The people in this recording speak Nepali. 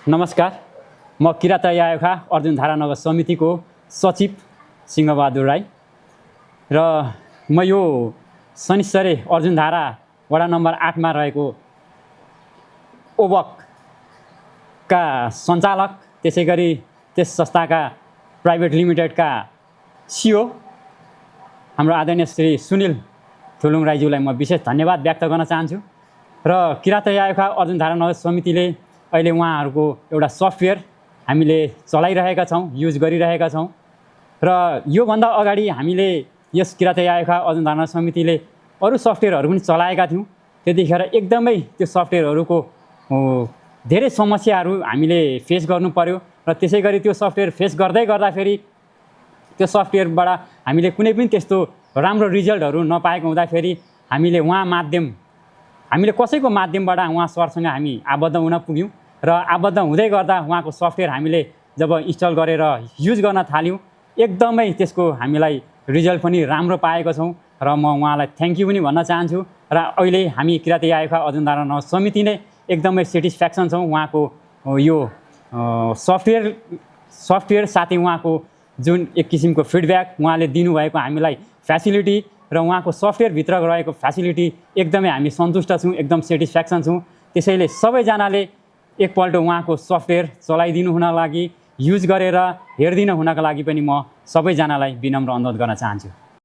नमस्कार, म किरात यायोखा अर्जुनधारा नगर समितिको सचिव सिंहबहादुर राई र म यो शनिश्चरी अर्जुनधारा वडा नम्बर 8 मा रहेको ओबकका सञ्चालक, त्यसैगरी त्यस संस्थाका प्राइभेट लिमिटेडका सिओ हाम्रो आदरणीय श्री सुनिल थुलुङ राईज्यूलाई म विशेष धन्यवाद व्यक्त गर्न चाहन्छु। र किरात यायोखा अर्जुनधारा नगर समितिले अहिले उहाँहरूको एउटा सफ्टवेयर हामीले चलाइरहेका छौँ, युज गरिरहेका छौँ। र योभन्दा अगाडि हामीले यस किरात यायोखा अर्जुनधारा नगर समितिले अरू सफ्टवेयरहरू पनि चलाएका थियौँ। त्यतिखेर एकदमै त्यो सफ्टवेयरहरूको धेरै समस्याहरू हामीले फेस गर्नु पर्यो र त्यसैगरी त्यो सफ्टवेयर फेस गर्दै गर्दाखेरि त्यो सफ्टवेयरबाट हामीले कुनै पनि त्यस्तो राम्रो रिजल्टहरू नपाएको हुँदाखेरि हामीले कसैको माध्यमबाट उहाँ सरसँग हामी आबद्ध हुन पुग्यौँ र आबद्ध हुँदै गर्दा उहाँको सफ्टवेयर हामीले जब इन्स्टल गरेर युज गर्न थाल्यौँ एकदमै त्यसको हामीलाई रिजल्ट पनि राम्रो पाएको छौँ र म उहाँलाई थ्याङ्क यू पनि भन्न चाहन्छु। र अहिले हामी किरात यायोखा अर्जुनधारा नगर समिति नै एकदमै सेटिस्फ्याक्सन छौँ उहाँको यो सफ्टवेयर साथै उहाँको जुन एक किसिमको फिडब्याक उहाँले दिनुभएको हामीलाई फ्यासिलिटी र उहाँको सफ्टवेयरभित्र रहेको फ्यासिलिटी एकदमै हामी सन्तुष्ट छौँ, एकदम सेटिस्फ्याक्सन छौँ। त्यसैले सबैजनाले एकपल्ट उहाँको सफ्टवेयर चलाइदिनु हुनको लागि, युज गरेर हेरिदिनु हुनको लागि पनि म सबैजनालाई विनम्र अनुरोध गर्न चाहन्छु।